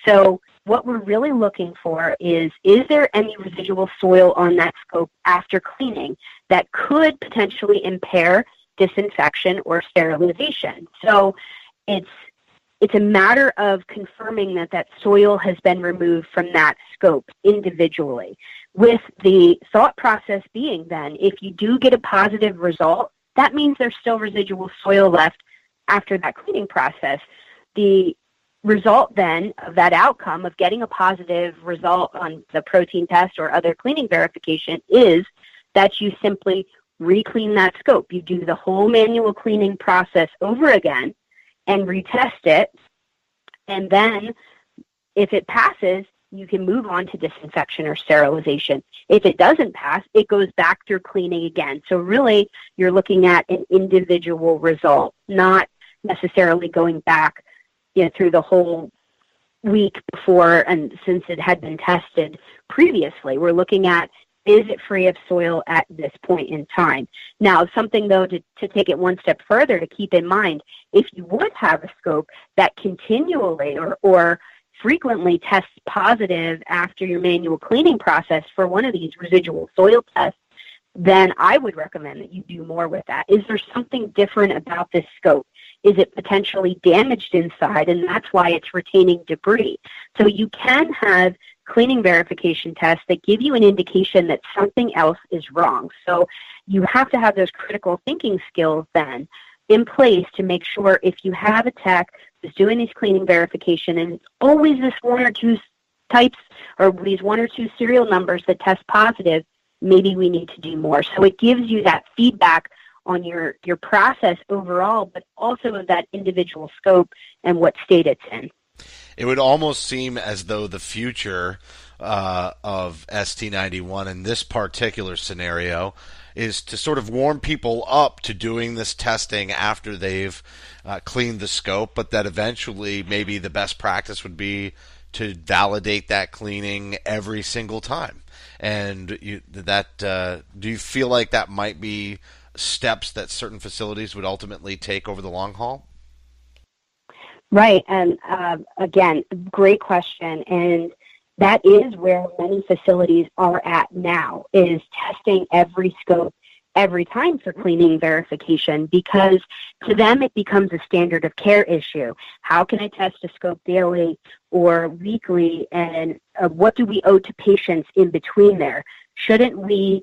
So what we're really looking for is there any residual soil on that scope after cleaning that could potentially impair disinfection or sterilization? So it's a matter of confirming that soil has been removed from that scope individually, with the thought process being then, if you do get a positive result, that means there's still residual soil left after that cleaning process. The result then of that outcome of getting a positive result on the protein test or other cleaning verification is that you simply re-clean that scope. You do the whole manual cleaning process over again and retest it, and then if it passes, you can move on to disinfection or sterilization. If it doesn't pass, it goes back through cleaning again. So really, you're looking at an individual result, not necessarily going back through the whole week before and since it had been tested previously. We're looking at, is it free of soil at this point in time? Now, something, though, to take it one step further, to keep in mind, if you would have a scope that continually or frequently tests positive after your manual cleaning process for one of these residual soil tests, then I would recommend that you do more with that. Is there something different about this scope? Is it potentially damaged inside, and that's why it's retaining debris? So you can have cleaning verification tests that give you an indication that something else is wrong. So you have to have those critical thinking skills then in place to make sure if you have a tech who's doing these cleaning verification and it's always this one or two types or these one or two serial numbers that test positive, maybe we need to do more. So it gives you that feedback on your process overall, but also of that individual scope and what state it's in. It would almost seem as though the future of ST91 in this particular scenario is to sort of warm people up to doing this testing after they've cleaned the scope, but that eventually maybe the best practice would be to validate that cleaning every single time. And do you feel like that might be steps that certain facilities would ultimately take over the long haul? Right, and again, great question, and that is where many facilities are at now, is testing every scope every time for cleaning verification, because to them it becomes a standard of care issue. How can I test a scope daily or weekly, and what do we owe to patients in between there? Shouldn't we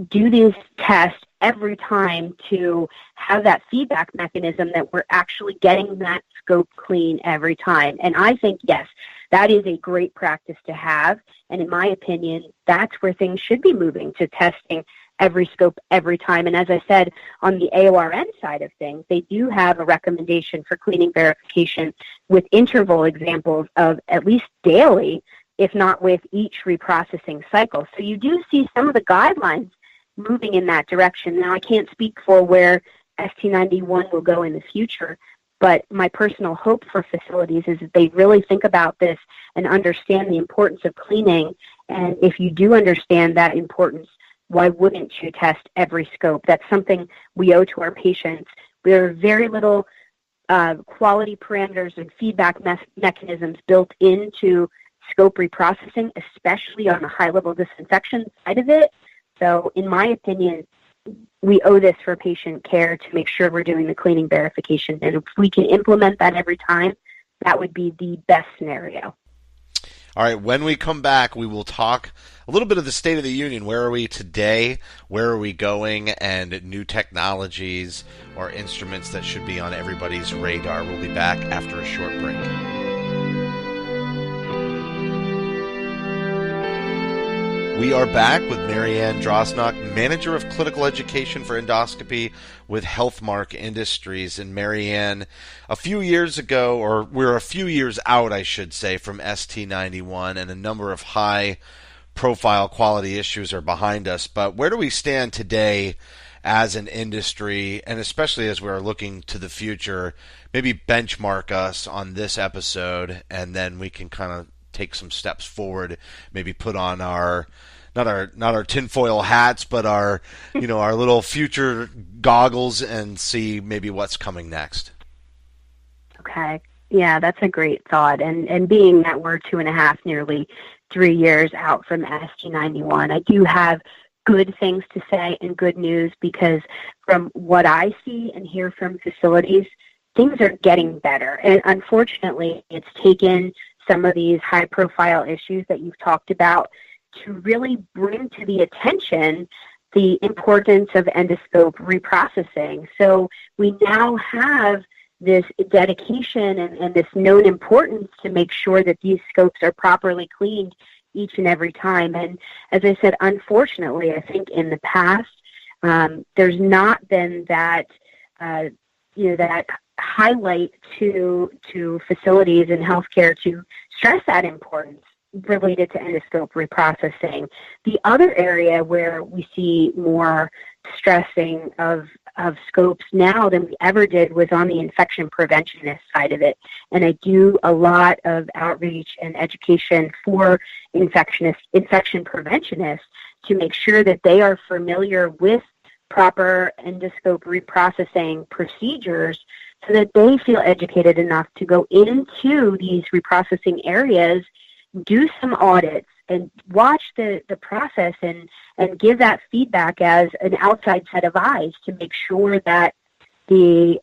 do these tests every time to have that feedback mechanism that we're actually getting that scope clean every time? And I think, yes, that is a great practice to have. And in my opinion, that's where things should be moving, to testing every scope every time. And as I said, on the AORN side of things, they do have a recommendation for cleaning verification with interval examples of at least daily, if not with each reprocessing cycle. So you do see some of the guidelines moving in that direction. Now, I can't speak for where ST91 will go in the future, but my personal hope for facilities is that they really think about this and understand the importance of cleaning. And if you do understand that importance, why wouldn't you test every scope? That's something we owe to our patients. There are very little quality parameters and feedback mechanisms built into scope reprocessing, especially on the high-level disinfection side of it. So in my opinion, we owe this for patient care to make sure we're doing the cleaning verification. And if we can implement that every time, that would be the best scenario. All right, when we come back, we will talk a little bit of the state of the union. Where are we today? Where are we going? And new technologies or instruments that should be on everybody's radar. We'll be back after a short break. We are back with Mary Ann Drosnock, Manager of Clinical Education for Endoscopy with Healthmark Industries. And Mary Ann, a few years ago, or we're a few years out, I should say, from ST91, and a number of high-profile quality issues are behind us. But where do we stand today as an industry, and especially as we're looking to the future? Maybe benchmark us on this episode, and then we can kind of take some steps forward, maybe put on our not our tinfoil hats, but our our little future goggles and see maybe what's coming next. Okay. Yeah, that's a great thought. And being that we're 2.5, nearly 3 years out from ST91, I do have good things to say and good news, because from what I see and hear from facilities, things are getting better. And unfortunately, it's taken some of these high-profile issues that you've talked about to really bring to the attention the importance of endoscope reprocessing. So we now have this dedication and this known importance to make sure that these scopes are properly cleaned each and every time. And as I said, unfortunately, I think in the past, there's not been that, that highlight to facilities and healthcare to stress that importance related to endoscope reprocessing. The other area where we see more stressing of scopes now than we ever did was on the infection preventionist side of it. And I do a lot of outreach and education for infection preventionists to make sure that they are familiar with proper endoscope reprocessing procedures, so that they feel educated enough to go into these reprocessing areas, do some audits, and watch the process and give that feedback as an outside set of eyes to make sure that the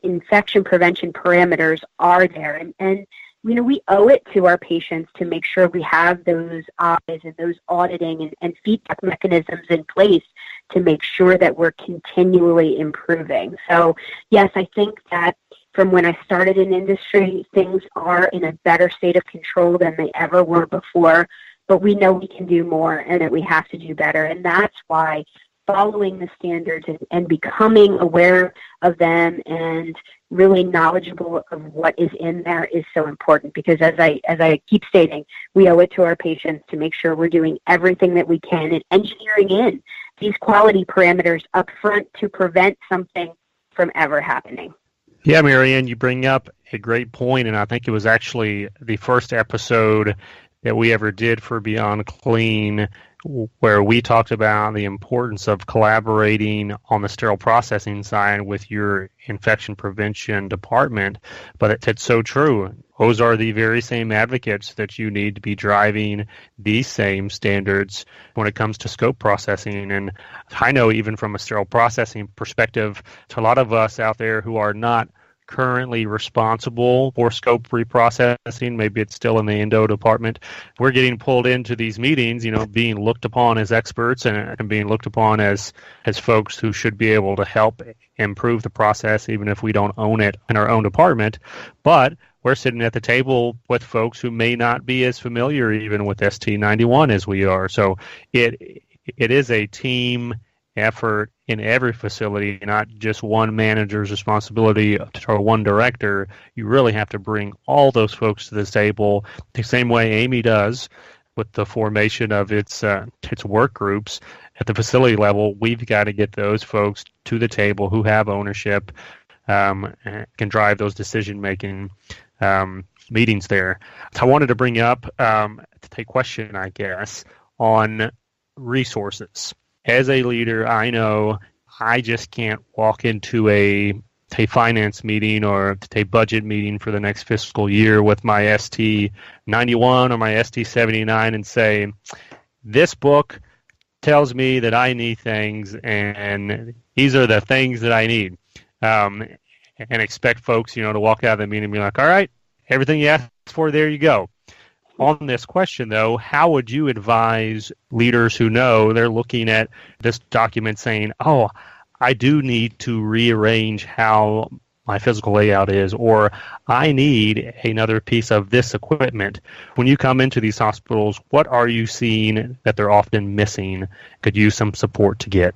infection prevention parameters are there. And we owe it to our patients to make sure we have those eyes and those auditing and feedback mechanisms in place to make sure that we're continually improving. So, yes, I think that from when I started in industry, things are in a better state of control than they ever were before, but we know we can do more and that we have to do better. And that's why following the standards and becoming aware of them and really knowledgeable of what is in there is so important, because as I keep stating, we owe it to our patients to make sure we're doing everything that we can and engineering in these quality parameters up front to prevent something from ever happening. Yeah, Mary Ann, you bring up a great point, and I think it was actually the first episode that we ever did for Beyond Clean, where we talked about the importance of collaborating on the sterile processing side with your infection prevention department. But it's so true. Those are the very same advocates that you need to be driving these same standards when it comes to scope processing. And I know even from a sterile processing perspective, to a lot of us out there who are not currently responsible for scope reprocessing, maybe it's still in the endo department, we're getting pulled into these meetings, being looked upon as experts and being looked upon as folks who should be able to help improve the process, even if we don't own it in our own department. But we're sitting at the table with folks who may not be as familiar even with ST91 as we are. So it is a team effort in every facility, not just one manager's responsibility or one director. You really have to bring all those folks to the table the same way AAMI does with the formation of its work groups at the facility level. We've got to get those folks to the table who have ownership, can drive those decision-making meetings there. I wanted to bring up a question, I guess, on resources. As a leader, I know I just can't walk into a finance meeting or a budget meeting for the next fiscal year with my ST91 or my ST79 and say, this book tells me that I need things, and these are the things that I need. And expect folks, to walk out of the meeting and be like, all right, everything you asked for, there you go. On this question, though, how would you advise leaders who know they're looking at this document saying, oh, I do need to rearrange how my physical layout is, or I need another piece of this equipment. When you come into these hospitals, what are you seeing that they're often missing, could use some support to get?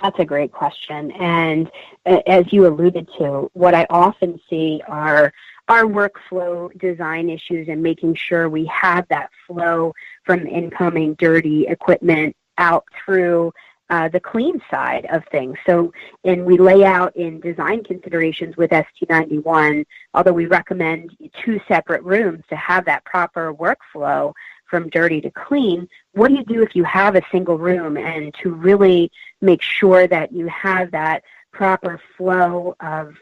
That's a great question. And as you alluded to, what I often see are our workflow design issues and making sure we have that flow from incoming dirty equipment out through the clean side of things. So, and we lay out in design considerations with ST91, although we recommend 2 separate rooms to have that proper workflow from dirty to clean, what do you do if you have a single room, and to really make sure that you have that proper flow of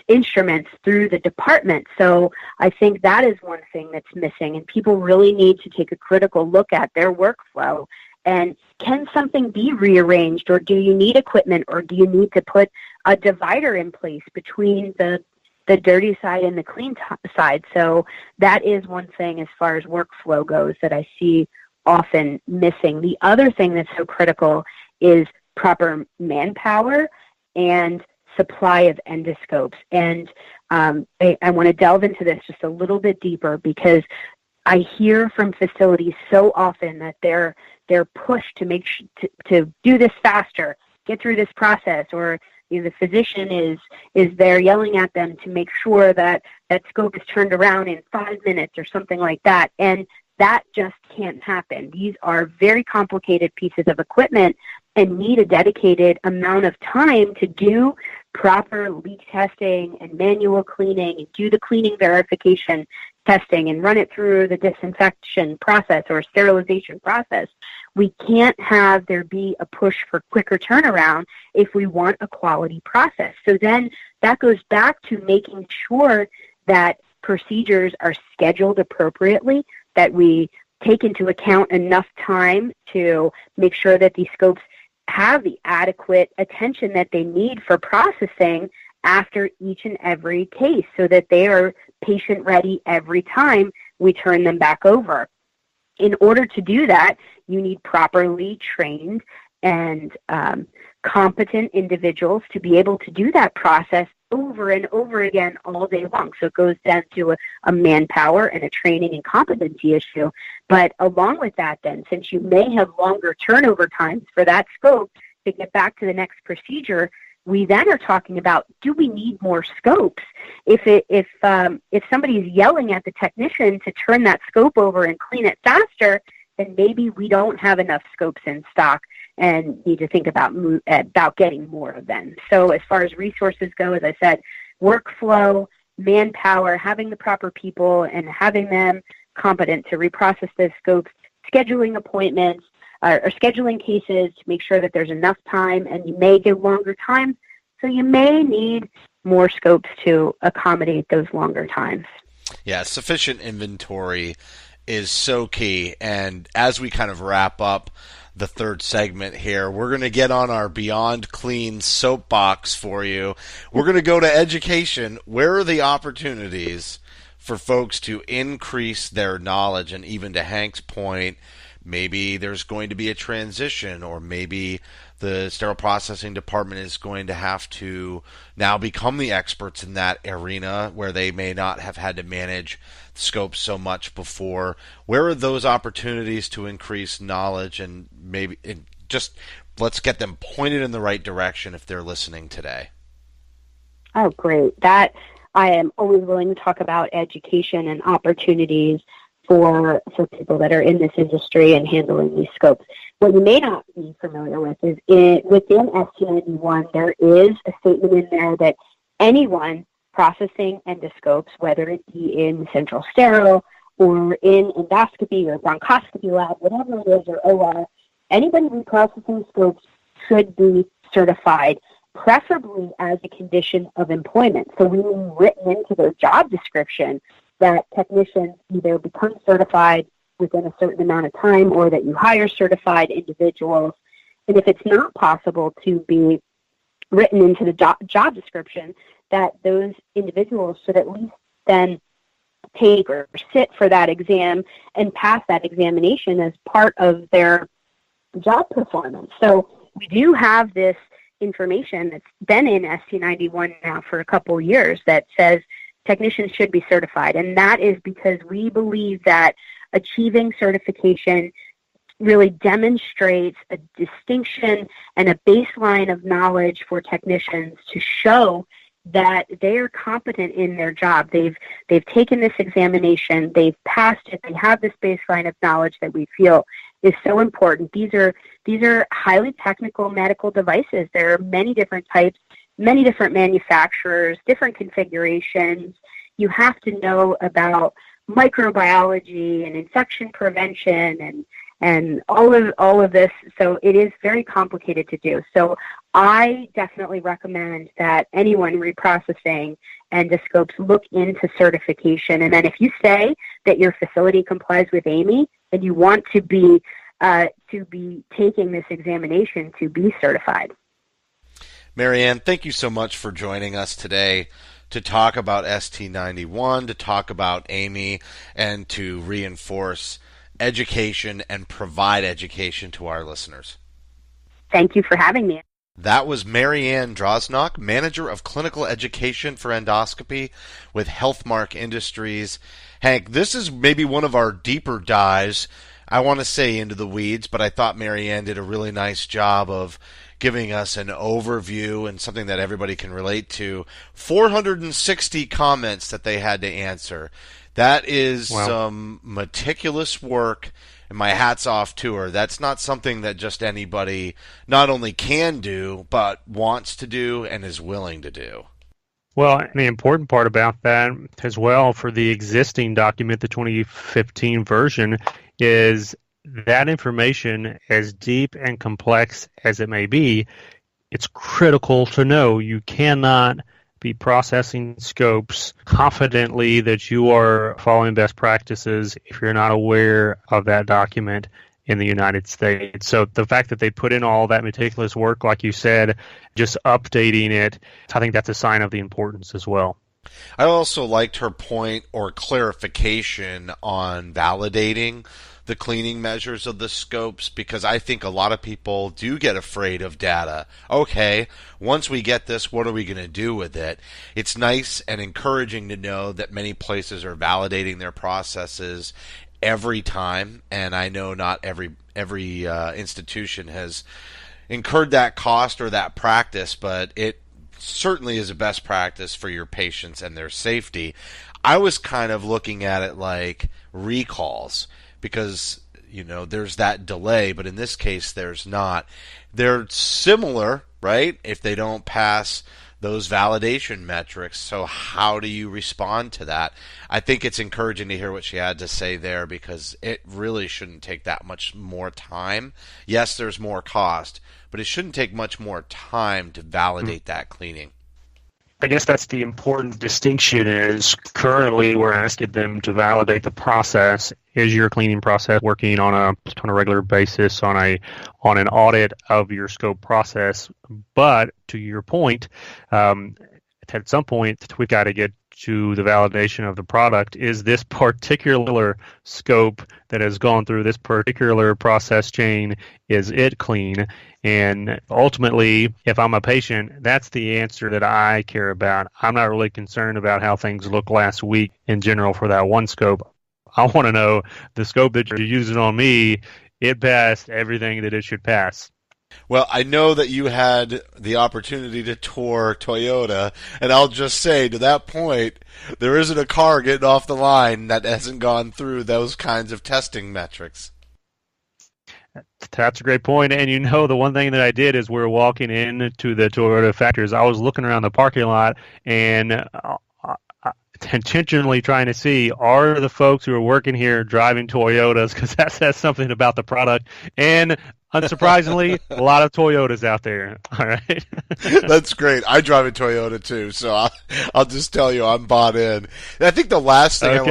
instruments through the department? So I think that is one thing that's missing, and people really need to take a critical look at their workflow. And can something be rearranged, or do you need equipment, or do you need to put a divider in place between the dirty side and the clean side? So that is one thing as far as workflow goes that I see often missing. The other thing that's so critical is proper manpower and supply of endoscopes. And I want to delve into this just a little bit deeper, because I hear from facilities so often that they're pushed to to do this faster, get through this process, or the physician is there yelling at them to make sure that that scope is turned around in 5 minutes or something like that. And that just can't happen. These are very complicated pieces of equipment and need a dedicated amount of time to do proper leak testing and manual cleaning and do the cleaning verification testing and run it through the disinfection process or sterilization process. We can't have there be a push for quicker turnaround if we want a quality process. So then that goes back to making sure that procedures are scheduled appropriately, that we take into account enough time to make sure that these scopes have the adequate attention that they need for processing after each and every case, so that they are patient ready every time we turn them back over. In order to do that, you need properly trained and competent individuals to be able to do that process over and over again all day long. So it goes down to a manpower and a training and competency issue. But along with that then, since you may have longer turnover times for that scope to get back to the next procedure, we then are talking about, do we need more scopes? If somebody is yelling at the technician to turn that scope over and clean it faster, then maybe we don't have enough scopes in stock and need to think about getting more of them. So as far as resources go, as I said, workflow, manpower, having the proper people and having them competent to reprocess those scopes, scheduling appointments, or scheduling cases to make sure that there's enough time, and you may give longer time, so you may need more scopes to accommodate those longer times. Yeah, sufficient inventory is so key. And as we kind of wrap up the third segment here, we're going to get on our Beyond Clean soapbox for you. We're going to go to education. Where are the opportunities for folks to increase their knowledge? And even to Hank's point, maybe there's going to be a transition, or maybe the sterile processing department is going to have to now become the experts in that arena where they may not have had to manage scopes so much before. Where are those opportunities to increase knowledge, and maybe just let's get them pointed in the right direction if they're listening today? Oh, great. That I am always willing to talk about education and opportunities for people that are in this industry and handling these scopes. What you may not be familiar with is within ST91, there is a statement in there that anyone processing endoscopes, whether it be in central sterile or in endoscopy or bronchoscopy lab, whatever it is, or OR, anybody reprocessing scopes should be certified, preferably as a condition of employment. So we need written into their job description that technicians either become certified within a certain amount of time, or that you hire certified individuals. And if it's not possible to be written into the job description, that those individuals should at least then take or sit for that exam and pass that examination as part of their job performance. So we do have this information that's been in ST91 now for a couple years that says technicians should be certified. And that is because we believe that achieving certification really demonstrates a distinction and a baseline of knowledge for technicians to show that they are competent in their job. They've taken this examination, they've passed it, they have this baseline of knowledge that we feel is so important. These are highly technical medical devices. There are many different types, many different manufacturers, different configurations. You have to know about microbiology and infection prevention and all of this. So it is very complicated to do. So I definitely recommend that anyone reprocessing endoscopes look into certification. And then if you say that your facility complies with AAMI and you want to be taking this examination to be certified. Mary Ann, thank you so much for joining us today to talk about ST91, to talk about AAMI, and to reinforce education and provide education to our listeners. Thank you for having me. That was Mary Ann Drosnock, Manager of Clinical Education for Endoscopy with Healthmark Industries. Hank, this is maybe one of our deeper dives, I want to say into the weeds, but I thought Mary Ann did a really nice job of giving us an overview and something that everybody can relate to. 460 comments that they had to answer. That is some meticulous work, and my hat's off to her. That's not something that just anybody not only can do, but wants to do and is willing to do. Well, and the important part about that as well for the existing document, the 2015 version, is that information, as deep and complex as it may be, it's critical to know. You cannot be processing scopes confidently that you are following best practices if you're not aware of that document in the United States. So the fact that they put in all that meticulous work, like you said, just updating it, I think that's a sign of the importance as well. I also liked her point or clarification on validating the cleaning measures of the scopes, because I think a lot of people do get afraid of data. Okay, once we get this, what are we going to do with it? It's nice and encouraging to know that many places are validating their processes every time, and I know not every institution has incurred that cost or that practice, but it certainly is a best practice for your patients and their safety. I was kind of looking at it like recalls, because, you know, there's that delay, but in this case there's not. They're similar, right, if they don't pass those validation metrics. So how do you respond to that? I think it's encouraging to hear what she had to say there, because it really shouldn't take that much more time. Yes, there's more cost, but it shouldn't take much more time to validate that cleaning. I guess that's the important distinction is currently we're asking them to validate the process. Is your cleaning process working on a regular basis on an audit of your scope process? But to your point, at some point we've got to get to the validation of the product. Is this particular scope that has gone through this particular process chain, is it clean? And ultimately, if I'm a patient, that's the answer that I care about. I'm not really concerned about how things look last week in general for that one scope. I want to know the scope that you're using on me, it passed everything that it should pass. Well, I know that you had the opportunity to tour Toyota, and I'll just say, to that point, there isn't a car getting off the line that hasn't gone through those kinds of testing metrics. That's a great point. And you know, the one thing that I did is we were walking into the Toyota factories. I was looking around the parking lot, and intentionally trying to see, are the folks who are working here driving Toyotas, because that says something about the product. And unsurprisingly, a lot of Toyotas out there. All right. That's great. I drive a Toyota too, so I'll just tell you I'm bought in. And I think the last thing I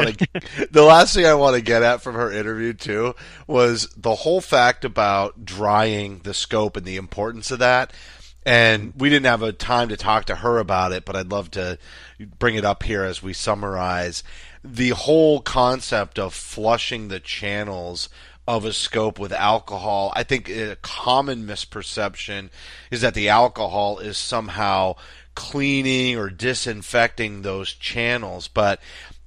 want to get at from her interview too was the whole fact about drying the scope and the importance of that. And we didn't have a time to talk to her about it, but I'd love to bring it up here as we summarize. The whole concept of flushing the channels of a scope with alcohol, I think a common misperception is that the alcohol is somehow cleaning or disinfecting those channels. But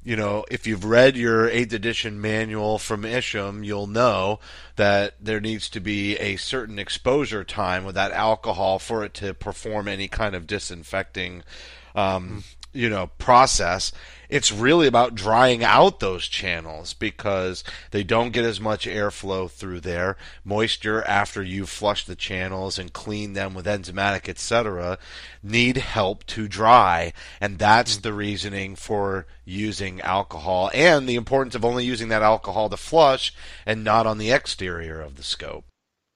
you know, if you've read your 8th edition manual from Isham, you'll know that there needs to be a certain exposure time with that alcohol for it to perform any kind of disinfecting process. It's really about drying out those channels because they don't get as much airflow through there. Moisture, after you've flushed the channels and cleaned them with enzymatic, etc., need help to dry. And that's the reasoning for using alcohol and the importance of only using that alcohol to flush and not on the exterior of the scope.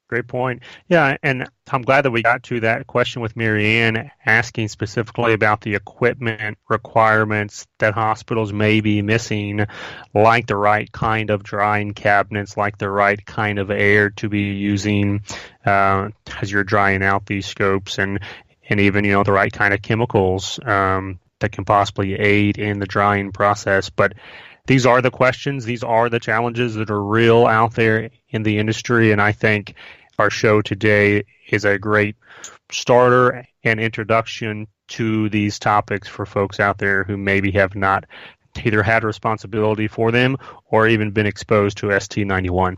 Great point. Yeah, and I'm glad that we got to that question with Mary Ann, asking specifically about the equipment requirements that hospitals may be missing, like the right kind of drying cabinets, like the right kind of air to be using as you're drying out these scopes, and even, the right kind of chemicals that can possibly aid in the drying process. But these are the questions, these are the challenges that are real out there in the industry, and I think our show today is a great starter and introduction to these topics for folks out there who maybe have not either had responsibility for them or even been exposed to ST91.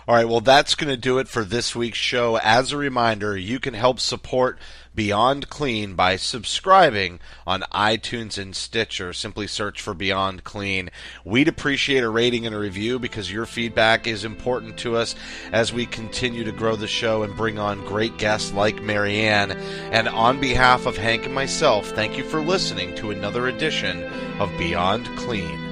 All right, well, that's going to do it for this week's show. As a reminder, you can help support Beyond Clean by subscribing on iTunes and Stitcher. Simply search for Beyond Clean. We'd appreciate a rating and a review because your feedback is important to us as we continue to grow the show and bring on great guests like Mary Ann. And on behalf of Hank and myself, thank you for listening to another edition of Beyond Clean.